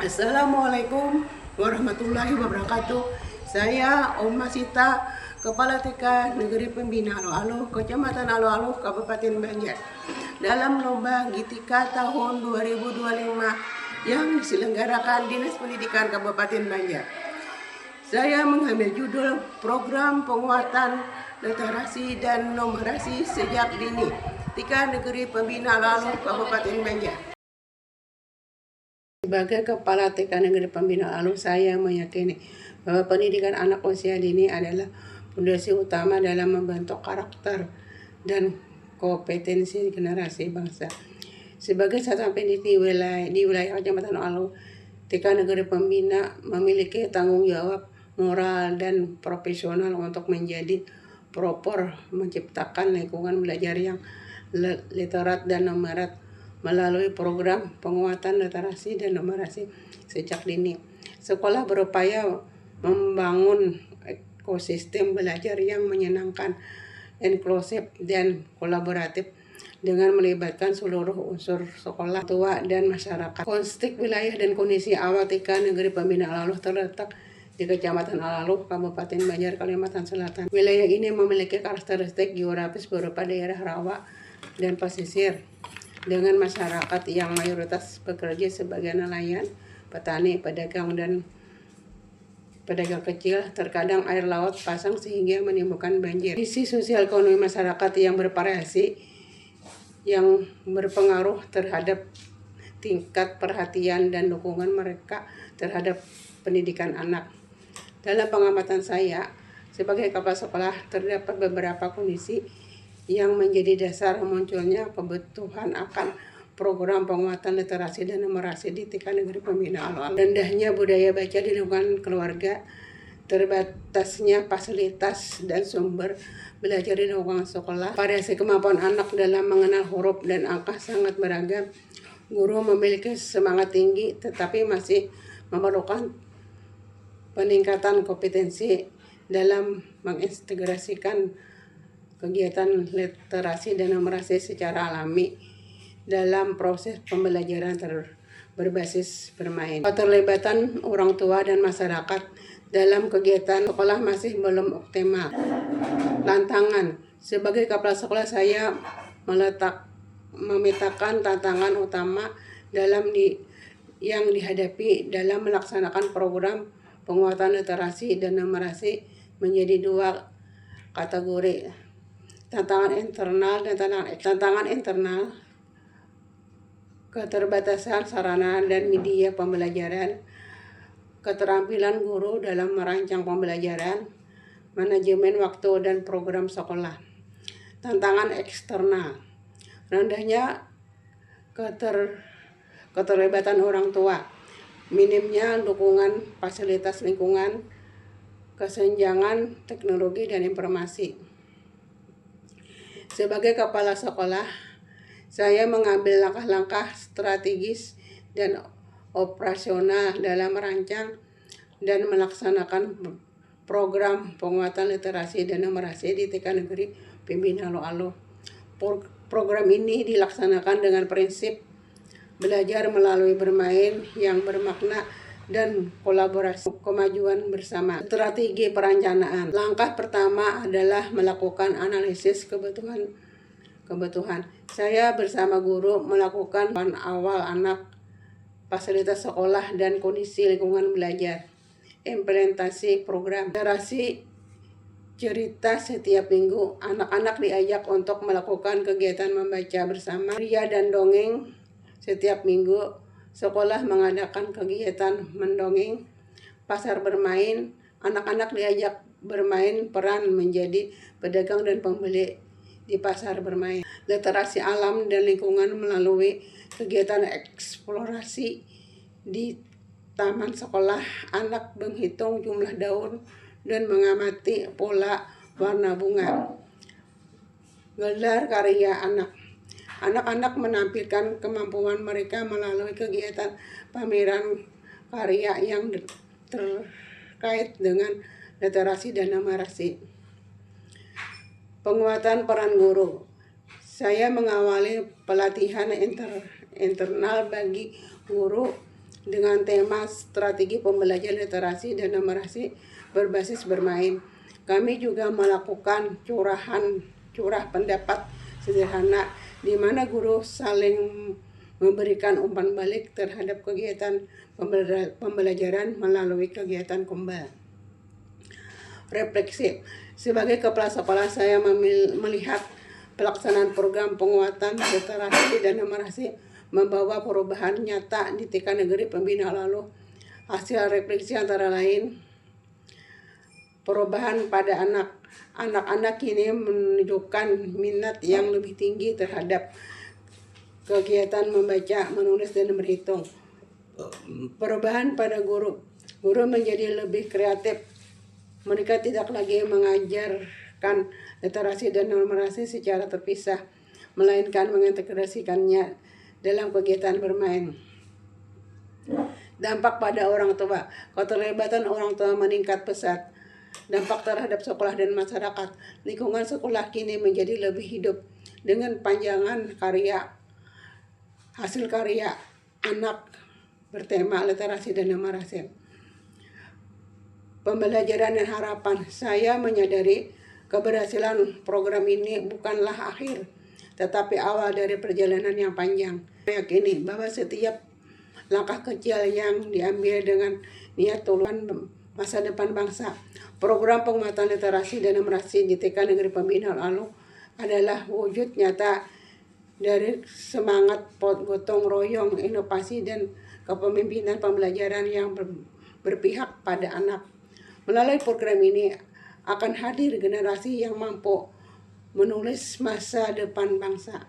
Assalamualaikum warahmatullahi wabarakatuh. Saya Oma Sita, Kepala TK Negeri Pembina Alo-Alo, Kecamatan Alo-Alo, Kabupaten Banjar. Dalam lomba Gitika tahun 2025 yang diselenggarakan Dinas Pendidikan Kabupaten Banjar, saya mengambil judul Program Penguatan Literasi dan Numerasi Sejak Dini TK Negeri Pembina Alo-Alo, Kabupaten Banjar. Sebagai Kepala TK Negeri Pembina Alo, saya meyakini bahwa pendidikan anak usia dini adalah fondasi utama dalam membentuk karakter dan kompetensi generasi bangsa. Sebagai satuan pendidik di wilayah Kecamatan Alo, TK Negeri Pembina memiliki tanggung jawab moral dan profesional untuk menjadi pelopor menciptakan lingkungan belajar yang literat dan numerat melalui program penguatan literasi dan numerasi sejak dini. Sekolah berupaya membangun ekosistem belajar yang menyenangkan, inklusif, dan kolaboratif dengan melibatkan seluruh unsur sekolah, tua, dan masyarakat. Konstek wilayah dan kondisi awal TK Negeri Pembina Alo terletak di Kecamatan Alo, Kabupaten Banjar, Kalimantan Selatan. Wilayah ini memiliki karakteristik geografis berupa daerah rawa dan pesisir, dengan masyarakat yang mayoritas bekerja sebagai nelayan, petani, pedagang, dan pedagang kecil. Terkadang air laut pasang sehingga menimbulkan banjir. Kondisi sosial ekonomi masyarakat yang bervariasi yang berpengaruh terhadap tingkat perhatian dan dukungan mereka terhadap pendidikan anak. Dalam pengamatan saya sebagai kepala sekolah, terdapat beberapa kondisi yang menjadi dasar munculnya kebutuhan akan program penguatan literasi dan numerasi di TK Negeri Pembina Alo-Alo. Rendahnya budaya baca di lingkungan keluarga, terbatasnya fasilitas dan sumber belajar di lingkungan sekolah, variasi kemampuan anak dalam mengenal huruf dan angka sangat beragam. Guru memiliki semangat tinggi tetapi masih memerlukan peningkatan kompetensi dalam mengintegrasikan kegiatan literasi dan numerasi secara alami dalam proses pembelajaran berbasis bermain. Keterlibatan orang tua dan masyarakat dalam kegiatan sekolah masih belum optimal. Tantangan sebagai kepala sekolah, saya memetakan tantangan utama yang dihadapi dalam melaksanakan program penguatan literasi dan numerasi menjadi dua kategori. Tantangan internal dan tantangan internal, keterbatasan sarana dan media pembelajaran, keterampilan guru dalam merancang pembelajaran, manajemen waktu dan program sekolah. Tantangan eksternal, rendahnya keterlibatan orang tua, minimnya dukungan fasilitas lingkungan, kesenjangan teknologi dan informasi. Sebagai kepala sekolah, saya mengambil langkah-langkah strategis dan operasional dalam merancang dan melaksanakan program penguatan literasi dan numerasi di TK Negeri Pembina Alo-Alo. Program ini dilaksanakan dengan prinsip belajar melalui bermain yang bermakna dan kolaborasi kemajuan bersama. Strategi perencanaan. Langkah pertama adalah melakukan analisis kebutuhan. Saya bersama guru melakukan awal anak, fasilitas sekolah, dan kondisi lingkungan belajar. Implementasi program. Literasi cerita setiap minggu. Anak-anak diajak untuk melakukan kegiatan membaca bersama, ria dan dongeng setiap minggu. Sekolah mengadakan kegiatan mendongeng, pasar bermain, anak-anak diajak bermain peran menjadi pedagang dan pembeli di pasar bermain. Literasi alam dan lingkungan melalui kegiatan eksplorasi di taman sekolah. Anak menghitung jumlah daun dan mengamati pola warna bunga. Gelar karya anak. Anak-anak menampilkan kemampuan mereka melalui kegiatan pameran karya yang terkait dengan literasi dan numerasi. Penguatan peran guru. Saya mengawali pelatihan internal bagi guru dengan tema strategi pembelajaran literasi dan numerasi berbasis bermain. Kami juga melakukan curah pendapat sederhana di mana guru saling memberikan umpan balik terhadap kegiatan pembelajaran melalui kegiatan kembal. Refleksi. Sebagai kepala sekolah, saya melihat pelaksanaan program penguatan literasi dan numerasi membawa perubahan nyata di TK Negeri Pembina lalu. Hasil refleksi antara lain perubahan pada anak-anak kini menunjukkan minat yang lebih tinggi terhadap kegiatan membaca, menulis, dan berhitung. Perubahan pada guru menjadi lebih kreatif. Mereka tidak lagi mengajarkan literasi dan numerasi secara terpisah, melainkan mengintegrasikannya dalam kegiatan bermain. Dampak pada orang tua. Keterlibatan orang tua meningkat pesat. Dampak terhadap sekolah dan masyarakat. Lingkungan sekolah kini menjadi lebih hidup dengan panjangan hasil karya anak bertema literasi dan numerasi. Pembelajaran dan harapan. Saya menyadari keberhasilan program ini bukanlah akhir, tetapi awal dari perjalanan yang panjang. Saya yakini bahwa setiap langkah kecil yang diambil dengan niat tulusan masa depan bangsa. Program penguatan literasi dan numerasi di TK Negeri Pembina lalu adalah wujud nyata dari semangat gotong royong, inovasi, dan kepemimpinan pembelajaran yang berpihak pada anak. Melalui program ini akan hadir generasi yang mampu menulis masa depan bangsa.